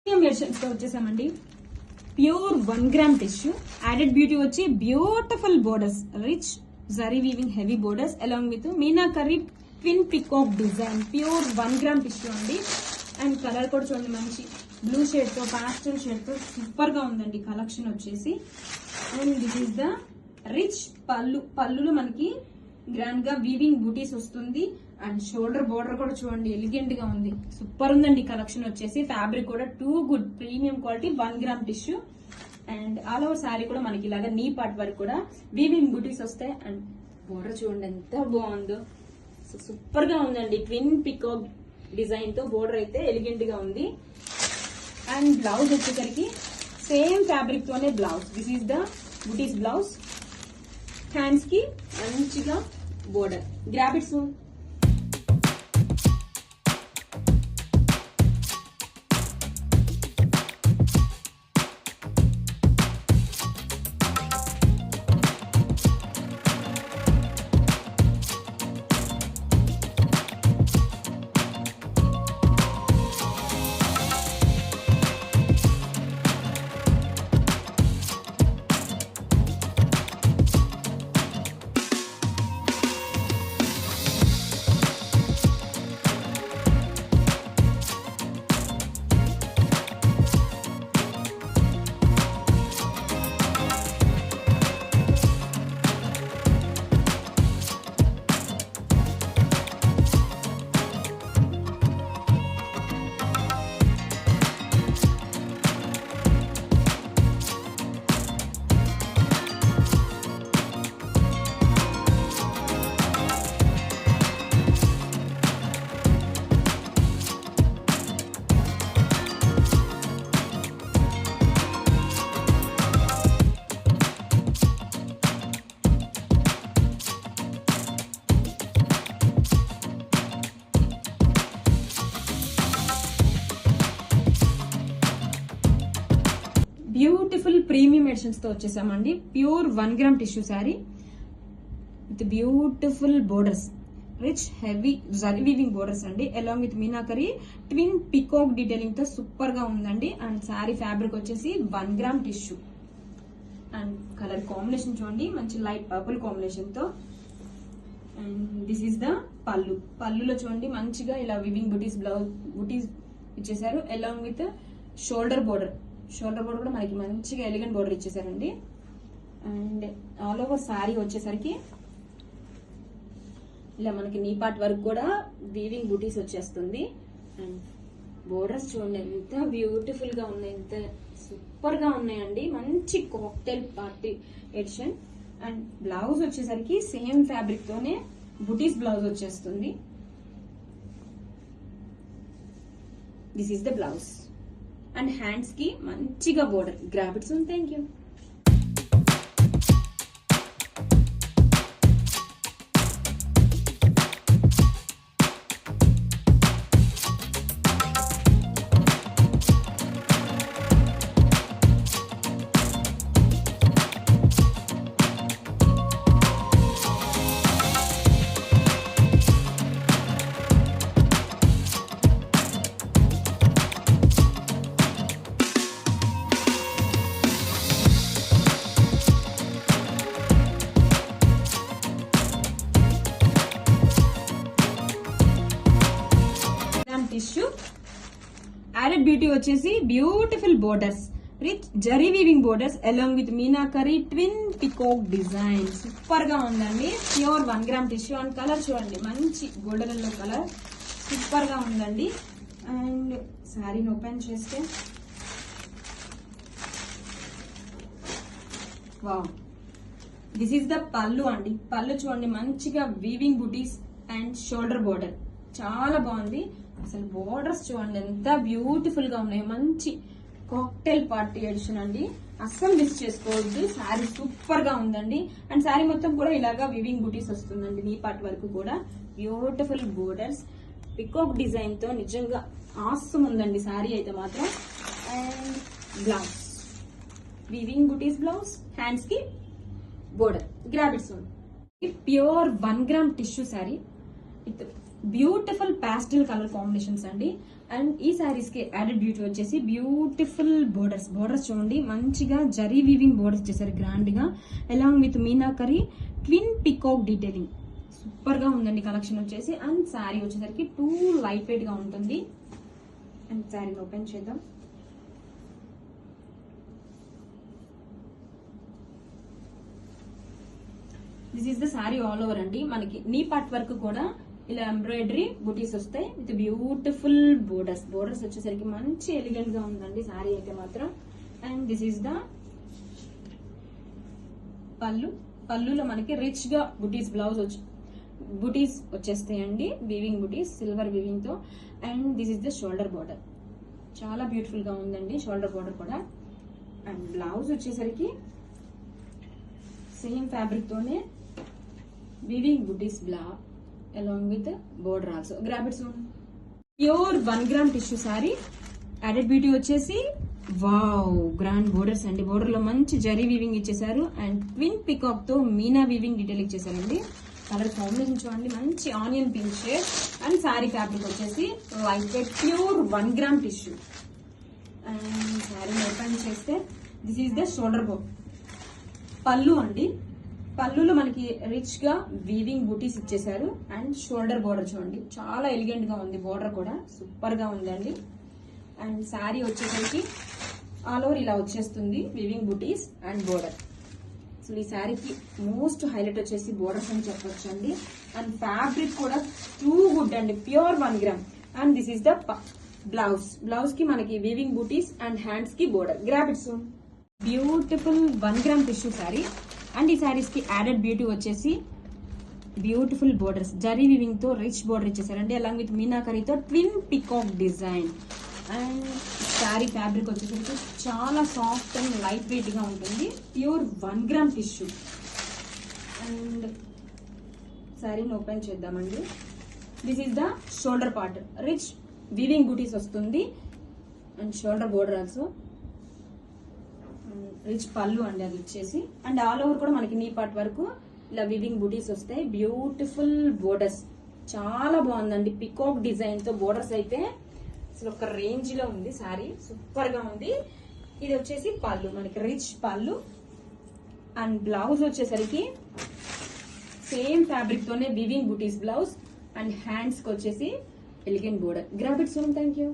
Versions తో వచ్చేసామండి. Pure 1 gram tissue, added beauty వచ్చి beautiful borders, rich zari weaving heavy borders along with meenakari twin peacock design. Pure 1 gram tissue అండి. And colour కూడా చూడండి, మంచి blue shade తో పాస్టల్ షేడ్ తో సూపర్ గా ఉందండి కలెక్షన్ వచ్చేసి. And this is the rich పళ్ళు. పళ్ళులో మనకి గ్రాండ్ గా వీవింగ్ బూటీస్ వస్తుంది. అండ్ షోల్డర్ బోర్డర్ కూడా చూడండి ఎలిగెంట్ గా ఉంది, సూపర్ ఉందండి కలెక్షన్ వచ్చేసి. ఫ్యాబ్రిక్ కూడా too good, premium quality 1 gram tissue. And all over sari కూడా మనకి ఇలాగా నీ పార్ట్ వరకు కూడా వీవింగ్ బూటీస్ వస్తాయి. అండ్ బోర్డర్ చూడండి ఎంత బాగుందో, సూపర్ గా ఉందండి. ట్విన్ పికాక్ డిజైన్ తో బోర్డర్ అయితే ఎలిగెంట్ గా ఉంది. అండ్ బ్లౌజ్ వచ్చేసరికి సేమ్ ఫ్యాబ్రిక్ తోనే blouse. This is the butis blouse. Hands కి మంచిగా border. Grab it soon. Beautiful premium editions తో వచ్చేసామండి. Pure 1 gram tissue sari with beautiful borders, rich heavy zari weaving borders అండి. Along with meenakari twin peacock detailing తో super గా ఉందండి. And sari fabric వచ్చేసి 1 gram tissue. And colour combination చూడండి, మంచి లైట్ పర్పుల్ కాంబినేషన్ తో. And this is the pallu. పళ్ళులో చూడండి మంచిగా ఇలా వీవింగ్ బూటీస్ ఇచ్చేసారు. Along with shoulder border. Shoulder border కూడా మనకి మంచిగా ఎలిగెంట్ బోర్డర్ ఇచ్చేసారండి. అండ్ ఆల్ ఓవర్ శారీ వచ్చేసరికి ఇలా మనకి నీ పార్ట్ వరకు కూడా వీవింగ్ బూటీస్ వచ్చేస్తుంది. అండ్ బోర్డర్స్ చూడండి ఎంత బ్యూటిఫుల్ గా ఉన్నాయి, ఎంత సూపర్ గా ఉన్నాయండి. మంచి cocktail party edition. And blouse వచ్చేసరికి సేమ్ ఫ్యాబ్రిక్ తోనే బూటీస్ బ్లౌజ్ వచ్చేస్తుంది. This is the blouse. And hands కి మంచిగా border. Grab it soon. Thank you. Tissue, added beauty వచ్చేసి beautiful borders, rich zari weaving borders along with meenakari twin peacock design. Super గా ఉందండి. Pure 1 gram tissue. And colour చూడండి, మంచి golden yellow colour, super గా ఉందండి. And శారీని ఓపెన్ చేస్తే wow, this is the పళ్ళు అండి. పళ్ళు చూడండి మంచిగా weaving booties and shoulder border, చాలా బాగుంది. అసలు బోర్డర్స్ చూడండి ఎంత బ్యూటిఫుల్ గా ఉన్నాయి. మంచి కాక్టైల్ పార్టీ ఎడిషన్ అండి, అస్సలు మిస్ చేసుకోవద్దు. శారీ సూపర్ గా ఉందండి. అండ్ శారీ మొత్తం కూడా ఇలాగా వివింగ్ బూటీస్ వస్తుందండి నీ పార్ట్ వరకు కూడా. బ్యూటిఫుల్ బోర్డర్స్, పికాక్ డిజైన్ తో నిజంగా ఆసమ్ ఉందండి శారీ అయితే మాత్రం. And blouse weaving booties blouse, hands కి border. Grab it soon. Pure 1 gram tissue sari with beautiful pastel colour combinations అండి. అండ్ ఈ శారీస్ కి యాడెడ్ బ్యూటీ వచ్చేసి బ్యూటిఫుల్ బోర్డర్స్ చూడండి, మంచిగా జరీ వీవింగ్ బోర్డర్స్ ఇచ్చేసారు గ్రాండ్ గా, along with meenakari twin peacock detailing. Super గా ఉందండి కలెక్షన్ వచ్చేసి. అండ్ శారీ వచ్చేసరికి టూ లైట్ వెయిట్ గా ఉంటుంది. అండ్ శారీని ఓపెన్ చేద్దాం. This is the sari all over అండి. మనకి నీ పార్ట్ వరకు కూడా ఇలా ఎంబ్రాయిడరీ బుటీస్ వస్తాయి విత్ బ్యూటిఫుల్ బోర్డర్స్ వచ్చేసరికి మంచి ఎలిగెంట్ గా ఉందండి శారీ అయితే మాత్రం. అండ్ దిస్ ఈస్ ద పళ్ళులో మనకి రిచ్ గా బుటీస్ వచ్చేస్తాయండి, వీవింగ్ బుటీస్ సిల్వర్ వీవింగ్ తో. And this is the shoulder border, చాలా బ్యూటిఫుల్ గా ఉందండి షోల్డర్ బోర్డర్ కూడా. అండ్ బ్లౌజ్ వచ్చేసరికి సేమ్ ఫ్యాబ్రిక్ తోనే weaving butis along with border also. Grab it soon. Pure 1 gram tissue sari, added beauty వచ్చేసి వావ్ గ్రాండ్ బోర్డర్స్ అండి. Border లో మంచి జరీ వీవింగ్ ఇచ్చేసారు అండ్ ట్విన్ పికాక్ తో మీనా వీవింగ్ డీటెయిల్ ఇచ్చేసారండి. కలర్ కాంబినేషన్ చూడండి, మంచి onion pink shade. And sari fabric వచ్చేసి light weight pure 1 gram tissue. And sari open చేస్తే దిస్ ఈస్ ద షోల్డర్ పళ్ళు అండి. పళ్ళులో మనకి రిచ్ గా వీవింగ్ బూటీస్ ఇచ్చేసారు. అండ్ షోల్డర్ బోర్డర్ చూడండి, చాలా ఎలిగెంట్ గా ఉంది, బోర్డర్ కూడా సూపర్ గా ఉందండి. అండ్ శారీ వచ్చేసరికి ఆల్ ఓవర్ ఇలా వచ్చేస్తుంది weaving booties and border. So ఈ శారీకి మోస్ట్ హైలైట్ వచ్చేసి బోర్డర్స్ అని చెప్పొచ్చు అండి. అండ్ ఫ్యాబ్రిక్ కూడా టూ గుడ్ అండి, pure 1 gram. And this is the blouse కి మనకి వీవింగ్ బూటీస్ అండ్ హ్యాండ్స్ కి border. Grab it soon. Beautiful 1 gram tissue sari. And ఈ శారీస్ కి యాడెడ్ బ్యూటీ వచ్చేసి బ్యూటిఫుల్ బోర్డర్స్ జరీ వీవింగ్ తో రిచ్ బోర్డర్ ఇచ్చేసారండి, అలాంగ్ విత్ మీనాకరీతో twin peacock design. And sari fabric వచ్చేసరికి చాలా సాఫ్ట్ అండ్ లైట్ వెయిట్ గా ఉంటుంది, ప్యూర్ 1 గ్రామ్ టిష్యూ. అండ్ శారీని ఓపెన్ చేద్దామండి. This is the shoulder part, rich weaving butis వస్తుంది and shoulder border also. Rich pallu అండి అది వచ్చేసి. అండ్ ఆల్ ఓవర్ కూడా మనకి నీ పార్ట్ వరకు ఇలా వివింగ్ బూటీస్ వస్తాయి, బ్యూటిఫుల్ బోర్డర్స్, చాలా బాగుందండి. పికాక్ డిజైన్ తో బోర్డర్స్ అయితే అసలు ఒక రేంజ్ లో ఉంది సారీ, సూపర్ గా ఉంది. ఇది వచ్చేసి పళ్ళు, మనకి రిచ్ పళ్ళు. అండ్ బ్లౌజ్ వచ్చేసరికి సేమ్ ఫ్యాబ్రిక్ తోనే weaving booties blouse and hands కి వచ్చేసి elegant border. Grab it soon. Thank you.